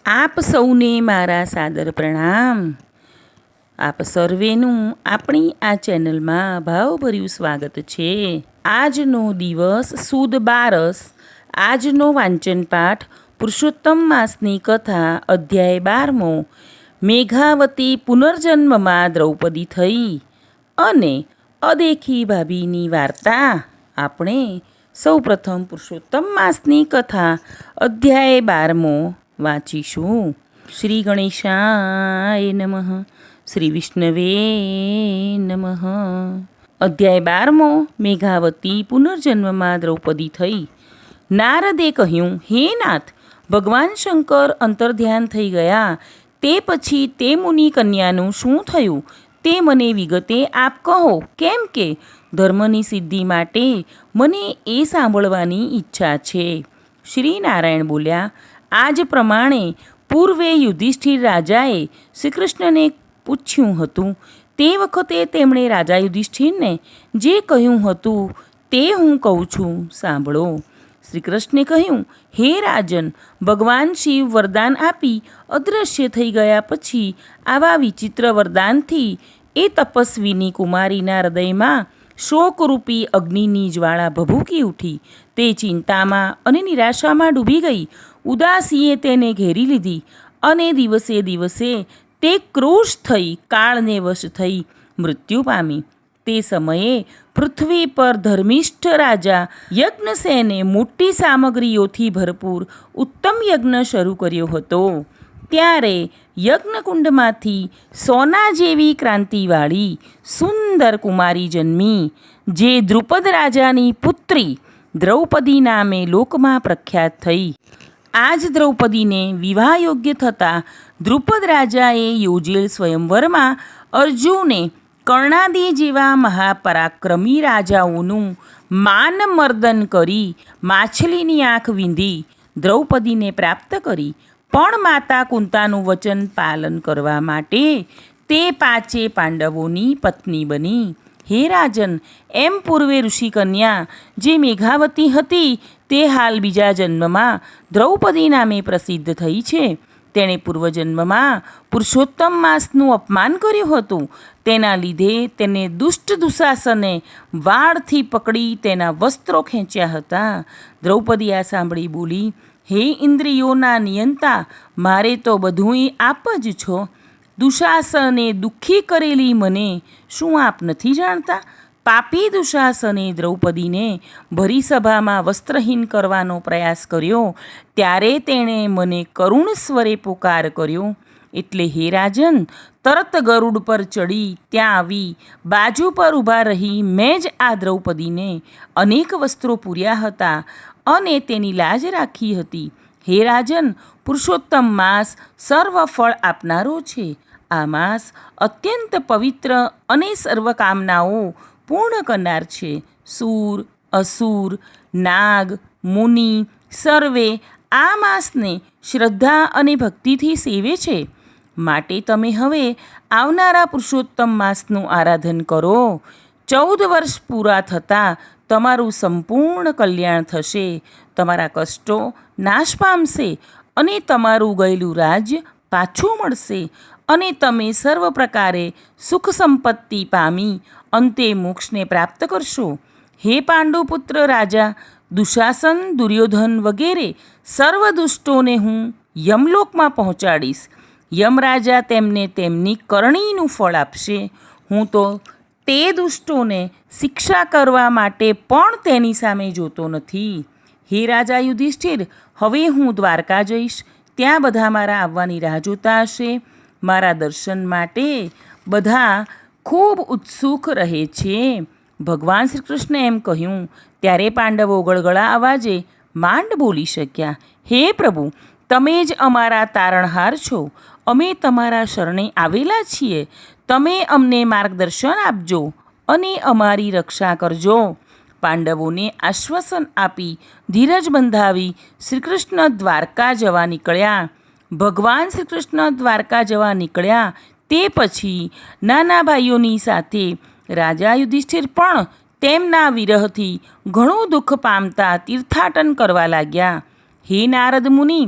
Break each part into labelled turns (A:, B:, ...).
A: આપ સૌને મારા સાદર પ્રણામ. આપ સર્વેનું આપણી આ ચેનલમાં ભાવભર્યું સ્વાગત છે. આજનો દિવસ સુદ 12. આજનો વાંચન પાઠ પુરુષોત્તમ માસની કથા અધ્યાય 12મો. મેઘાવતી પુનર્જન્મમાં દ્રૌપદી થઈ અને અદેખી ભાભીની વાર્તા. આપણે સૌપ્રથમ પુરુષોત્તમ માસની કથા અધ્યાય 12મો વાંચીશું. શ્રી ગણેશાય નમઃ. શ્રી વિષ્ણવે નમઃ. અધ્યાય 12મો. મેઘાવતી પુનર્જન્મમાં દ્રૌપદી થઈ. નારદે કહ્યું, હે નાથ, ભગવાન શંકર અંતર્ધ્યાન થઈ ગયા તે પછી તે મુનિ કન્યાનું શું થયું તે મને વિગતે આપ કહો, કેમ કે ધર્મની સિદ્ધિ માટે મને એ સાંભળવાની ઈચ્છા છે. શ્રી નારાયણ બોલ્યા, આ જ પ્રમાણે પૂર્વે યુધિષ્ઠિર રાજાએ શ્રી કૃષ્ણને પૂછ્યું હતું. તે વખતે તેમણે રાજા યુધિષ્ઠિરને જે કહ્યું હતું તે હું કહું છું, સાંભળો. શ્રી કૃષ્ણે કહ્યું, હે રાજન, ભગવાન શિવ વરદાન આપી અદૃશ્ય થઈ ગયા પછી આવા વિચિત્ર વરદાનથી એ તપસ્વીની કુમારીના હૃદયમાં શોકરૂપી અગ્નિની જ્વાળા ભભૂકી ઉઠી. તે ચિંતામાં અને નિરાશામાં ડૂબી ગઈ. ઉદાસીએ તેને ઘેરી લીધી અને દિવસે દિવસે તે ક્રુશ થઈ કાળને વશ થઈ મૃત્યુ પામી. તે સમયે પૃથ્વી પર ધર્મિષ્ઠ રાજા યજ્ઞસેને મોટી સામગ્રીઓથી ભરપૂર ઉત્તમ યજ્ઞ શરૂ કર્યો હતો. ત્યારે યજ્ઞકુંડમાંથી સોના જેવી ક્રાંતિવાળી સુંદર કુમારી જન્મી, જે દ્રુપદ રાજાની પુત્રી દ્રૌપદી નામે લોકમાં પ્રખ્યાત થઈ. આ જ દ્રૌપદીને વિવાહ યોગ્ય થતાં દ્રુપદ રાજાએ યોજેલ સ્વયંવરમાં અર્જુને કર્ણાદી જેવા મહાપરાક્રમી રાજાઓનું માનમર્દન કરી માછલીની આંખ વીંધી દ્રૌપદીને પ્રાપ્ત કરી. પણ માતા કુંતાનું વચન પાલન કરવા માટે તે 5 પાંડવોની પત્ની બની. હે રાજન, એમ પૂર્વે ઋષિકન્યા જે મેઘાવતી હતી તે હાલ બીજા જન્મમાં દ્રૌપદી નામે પ્રસિદ્ધ થઈ છે. તેણે પૂર્વજન્મમાં પુરુષોત્તમ માસનું અપમાન કર્યું હતું. તેના લીધે તેને દુષ્ટ દુશાસને વાળથી પકડી તેના વસ્ત્રો ખેંચ્યા હતા. દ્રૌપદી આ સાંભળી બોલી, હે ઇન્દ્રિયોના નિયંતા, મારે તો બધુંય આપ જ છો. દુશાસને દુઃખી કરેલી મને શું આપ નથી જાણતા? પાપી દુશાસને દ્રૌપદીને ભરી સભામાં વસ્ત્રહીન કરવાનો પ્રયાસ કર્યો. ત્યારે તેણે મને કરુણ સ્વરે પુકાર કર્યો. એટલે હે રાજન, તરત ગરુડ પર ચડી ત્યાં આવી બાજુ પર ઊભા રહી મેં જ આ દ્રૌપદીને અનેક વસ્ત્રો પૂર્યા હતા અને તેની લાજ રાખી હતી. હે રાજન, પુરુષોત્તમ માસ સર્વ ફળ આપનારો છે. આ માસ અત્યંત પવિત્ર અને સર્વ કામનાઓ પૂર્ણ કરનાર છે. સૂર, અસુર, નાગ, મુનિ સર્વે આ માસને શ્રદ્ધા અને ભક્તિથી સેવે છે. માટે તમે હવે આવનારા પુરુષોત્તમ માસનું આરાધન કરો. 14 વર્ષ પૂરા થતાં તમારું સંપૂર્ણ કલ્યાણ થશે. તમારા કષ્ટો નાશ પામશે અને તમારું ગયેલું રાજ્ય પાછું મળશે અને તમે સર્વ પ્રકારે સુખ સંપત્તિ પામી અંતે મોક્ષને પ્રાપ્ત કરશો. હે પાંડુપુત્ર રાજા, દુશાસન, દુર્યોધન વગેરે સર્વ દુષ્ટોને હું યમલોકમાં પહોંચાડીશ. યમરાજા તેમને તેમની કરણીનું ફળ આપશે. હું તો તે દુષ્ટોને શિક્ષા કરવા માટે પણ તેની સામે જોતો નથી. હે રાજા યુધિષ્ઠિર, હવે હું દ્વારકા જઈશ. ત્યાં બધા મારા આવવાની રાહ જોતા હશે. મારા દર્શન માટે બધા ખૂબ ઉત્સુક રહે છે. ભગવાન શ્રી કૃષ્ણે એમ કહ્યું ત્યારે પાંડવો ગળગળા અવાજે માંડ બોલી શક્યા, હે પ્રભુ, તમે જ અમારા તારણહાર છો. અમે તમારા શરણે આવેલા છીએ. તમે અમને માર્ગદર્શન આપજો અને અમારી રક્ષા કરજો. પાંડવોને આશ્વાસન આપી ધીરજ બંધાવી શ્રી કૃષ્ણ દ્વારકા જવા નીકળ્યા. ભગવાન શ્રી કૃષ્ણ દ્વારકા જવા નીકળ્યા તે પછી નાના ભાઈઓની સાથે રાજા યુધિષ્ઠિર પણ તેમના વિરહથી ઘણું દુઃખ પામતા તીર્થાટન કરવા લાગ્યા. હે નારદ મુનિ,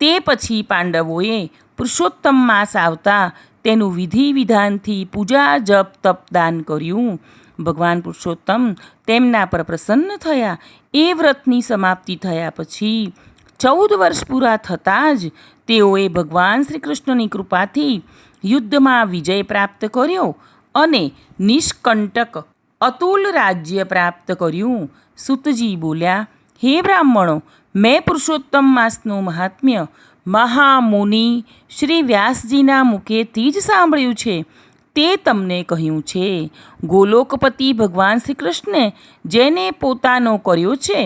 A: તે પછી પાંડવોએ પુરુષોત્તમ માસ આવતા તેનું વિધિ વિધાનથી પૂજા જપ તપ દાન કર્યું. ભગવાન પુરુષોત્તમ તેમના પર પ્રસન્ન થયા. એ વ્રતની સમાપ્તિ થયા પછી 14 વર્ષ પૂરા થતાં જ તેઓએ ભગવાન શ્રી કૃષ્ણની કૃપાથી યુદ્ધમાં વિજય પ્રાપ્ત કર્યો અને નિષ્કંટક અતુલ રાજ્ય પ્રાપ્ત કર્યું. સૂતજી બોલ્યા, હે બ્રાહ્મણો, મેં પુરુષોત્તમ માસનું મહાત્મ્ય મહામુનિ શ્રી વ્યાસજીના મુખેથી જ સાંભળ્યું છે. તે તમને કહ્યું છે. ગોલોકપતિ ભગવાન શ્રી કૃષ્ણે જેને પોતાનો કર્યો છે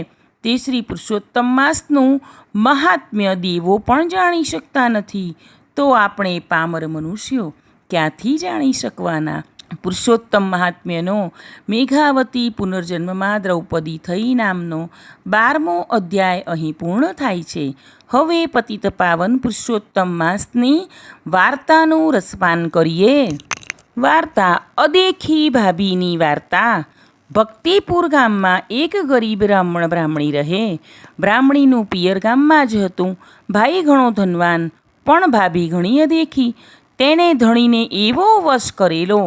A: તે શ્રી પુરુષોત્તમ માસનું મહાત્મ્ય દેવો પણ જાણી શકતા નથી. તો આપણે પામર મનુષ્યો ક્યાંથી જાણી શકવાના? પુરુષોત્તમ મહાત્મ્યનો મેઘાવતી પુનર્જન્મમાં દ્રૌપદી થઈ નામનો 12મો અધ્યાય અહીં પૂર્ણ થાય છે. હવે પતિત પાવન પુરુષોત્તમ માસની વાર્તાનું રસપાન કરીએ. વાર્તા અદેખી ભાભીની વાર્તા. ભક્તિપુર ગામમાં એક ગરીબ બ્રાહ્મણી રહે. બ્રાહ્મણીનું પિયર ગામમાં જ હતું. ભાઈ ઘણો ધનવાન, પણ ભાભી ઘણી અદેખી. તેણે ધણીને એવો વશ કરેલો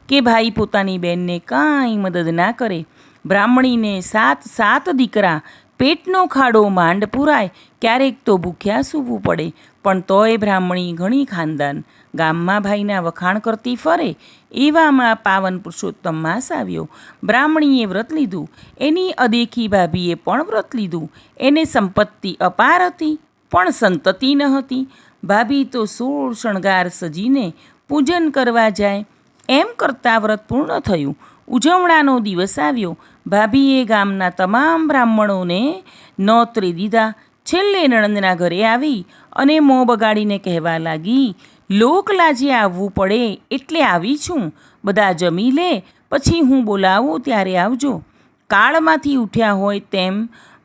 A: કે ભાઈ પોતાની બહેનને કાંઈ મદદ ના કરે. બ્રાહ્મણીને 7 દીકરા, પેટનો ખાડો માંડ પૂરાય, ક્યારેક તો ભૂખ્યા સૂવું પડે. પણ તોય બ્રાહ્મણી ઘણી ખાનદાન. ગામમાં ભાઈના વખાણ કરતી ફરે. એવામાં પાવન પુરુષોત્તમ માસ આવ્યો. બ્રાહ્મણીએ વ્રત લીધું. એની અદેખી ભાભીએ પણ વ્રત લીધું. એને સંપત્તિ અપાર હતી, પણ સંતતિ ન હતી. ભાભી તો 16 શણગાર સજીને પૂજન કરવા જાય. એમ કરતાં વ્રત પૂર્ણ થયું. ઉજવણાનો દિવસ આવ્યો. ભાભીએ ગામના તમામ બ્રાહ્મણોને નોતરી દીધા. છેલ્લે નણંદના ઘરે આવી અને મોં બગાડીને કહેવા લાગી, લોકલાજે આવવું પડે એટલે આવી છું. બધા જમી લે, પછી હું બોલાવું ત્યારે આવજો. કાળમાંથી ઉઠ્યા હોય તેમ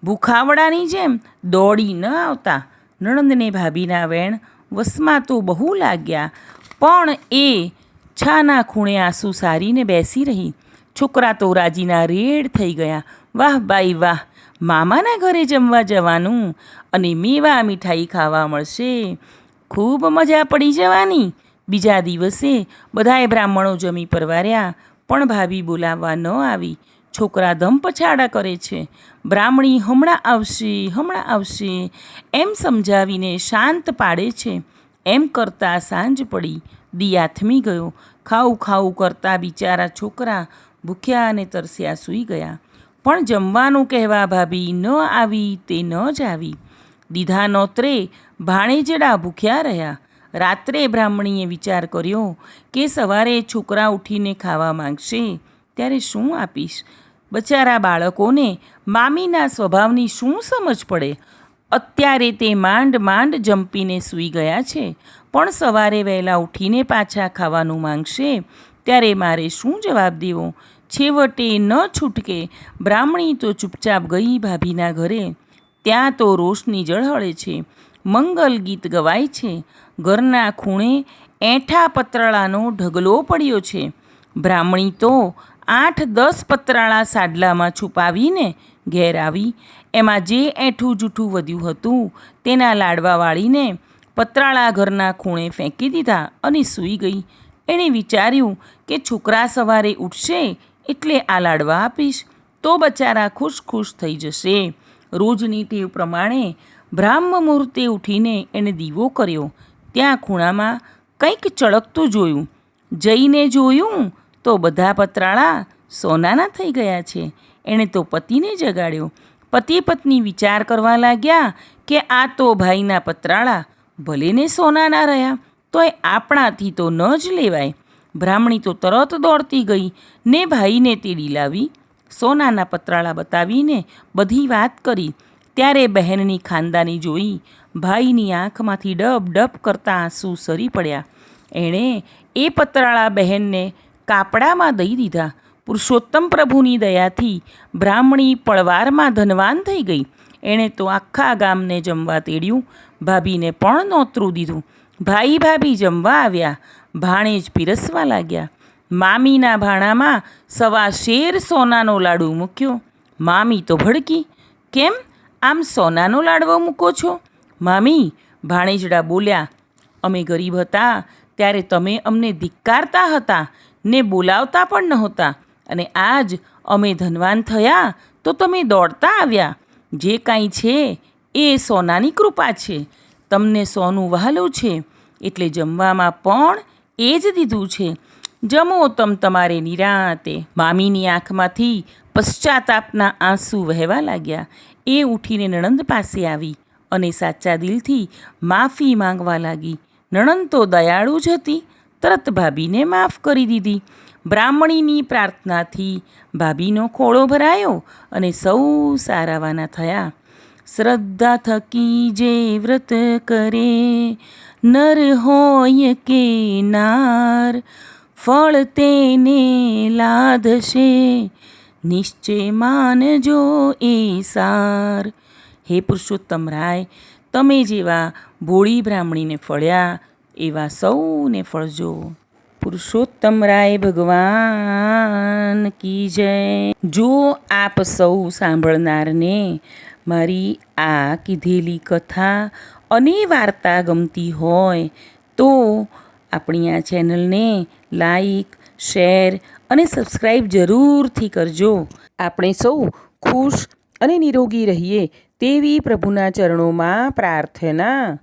A: ભૂખાવડાની જેમ દોડી ન આવતા. નણંદને ભાભીના વેણ વસમાં તો બહુ લાગ્યા, પણ એ છાના ખૂણે આંસુ સારીને બેસી રહી. છોકરા તો રાજીના રેડ થઈ ગયા. વાહ બાઈ વાહ, મામાના ઘરે જમવા જવાનું અને મેવા મીઠાઈ ખાવા મળશે. ખૂબ મજા પડી જવાની. બીજા દિવસે બધાએ બ્રાહ્મણો જમી પરવાર્યા, પણ ભાભી બોલાવવા ન આવી. છોકરા ધમ પછાડા કરે છે. બ્રાહ્મણી હમણાં આવશે એમ સમજાવીને શાંત પાડે છે. એમ કરતાં સાંજ પડી. દી આથમી ગયો. ખાવું કરતાં બિચારા છોકરા ભૂખ્યા અને તરસ્યા સૂઈ ગયા. પણ જમવાનું કહેવા ભાભી ન આવી તે ન જ આવી. દીધા નોતરે ભાણેજડા ભૂખ્યા રહ્યા. રાત્રે બ્રાહ્મણીએ વિચાર કર્યો કે સવારે છોકરા ઉઠીને ખાવા માંગશે ત્યારે શું આપીશ? બચારા બાળકોને મામીના સ્વભાવની શું સમજ પડે? અત્યારે તે માંડ જંપીને સૂઈ ગયા છે, પણ સવારે વહેલા ઉઠીને પાછા ખાવાનું માંગશે ત્યારે મારે શું જવાબ દેવો? છેવટે ન છૂટકે બ્રાહ્મણી તો ચૂપચાપ ગઈ ભાભીના ઘરે. ત્યાં તો રોશની ઝળહળે છે, મંગલ ગીત ગવાય છે. ઘરના ખૂણે એઠા પતરાળાનો ઢગલો પડ્યો છે. બ્રાહ્મણી તો 8-10 પતરાળા સાડલામાં છુપાવીને ઘેર આવી. એમાં જે એઠું જૂઠું વધ્યું હતું તેના લાડવા વાળીને પતરાળા ઘરના ખૂણે ફેંકી દીધા અને સૂઈ ગઈ. એણે વિચાર્યું કે છોકરા સવારે ઉઠશે એટલે આ લાડવા આપીશ તો બચારા ખુશ થઈ જશે. રોજની ટેવ પ્રમાણે બ્રાહ્મ મુહૂર્તે ઉઠીને એણે દીવો કર્યો. ત્યાં ખૂણામાં કંઈક ચળકતું જોયું. જઈને જોયું તો બધા પતરાળા સોનાના થઈ ગયા છે. એણે તો પતિને જગાડ્યો. પતિ પત્ની વિચાર કરવા લાગ્યા કે આ તો ભાઈના પતરાળા ભલે ને સોનાના રહ્યા, તોય આપણાથી તો ન જ લેવાય. બ્રાહ્મણી તો તરત દોડતી ગઈ ને ભાઈને તેડી લાવી. સોનાના પતરાળા બતાવીને બધી વાત કરી. ત્યારે બહેનની ખાનદાની જોઈ ભાઈની આંખમાંથી ડબ કરતા આંસુ સરી પડ્યા. એણે એ પતરાળા બહેનને કાપડામાં દઈ દીધા. પુરુષોત્તમ પ્રભુની દયાથી બ્રાહ્મણી પળવારમાં ધનવાન થઈ ગઈ. એણે તો આખા ગામને જમવા તેડ્યું. ભાભીને પણ નોતરું દીધું. ભાઈ ભાભી જમવા આવ્યા. ભાણેજ પીરસવા લાગ્યા. મામીના ભાણામાં 1.25 શેર સોનાનો લાડુ મૂક્યો. મામી તો ભડકી, કેમ આમ સોનાનો લાડવો મૂકો છો? મામી, ભાણેજડા બોલ્યા, અમે ગરીબ હતા ત્યારે તમે અમને ધિક્કારતા હતા ને બોલાવતા પણ નહોતા, અને આજ અમે ધનવાન થયા તો તમે દોડતા આવ્યા. જે કાંઈ છે એ સોનાની કૃપા છે. તમને સોનું વહાલું છે એટલે જમવામાં પણ એ જ દીધું છે. જમો તમારે નિરાંતે. મામીની આંખમાંથી પશ્ચાતાપના આંસુ વહેવા લાગ્યા. એ ઉઠીને નણંદ પાસે આવી અને સાચા દિલથી માફી માંગવા લાગી. નણંદ તો દયાળુ જ હતી, તરત ભાભીને માફ કરી દીધી. બ્રાહ્મણીની પ્રાર્થનાથી ભાભીનો ખોળો ભરાયો અને સૌ સારાવાના થયા. શ્રદ્ધા થકી જે વ્રત કરે, નર હોય કે નાર, ફળ તેને લાદશે, નિશ્ચય માનજો એ સાર. હે પુરુષોત્તમ રાય, તમે જેવા ભોળી બ્રાહ્મણીને ફળ્યા એવા સૌને ફળજો. પુરુષોત્તમ રાય ભગવાન કી જય. જો આપ સૌ સાંભળનારને મારી આ કીધેલી કથા અને વાર્તા ગમતી હોય તો આપણી આ ચેનલને લાઈક, શેર અને સબસ્ક્રાઈબ જરૂરથી કરજો. આપણે સૌ ખુશ અને નિરોગી રહીએ તેવી પ્રભુના ચરણોમાં પ્રાર્થના.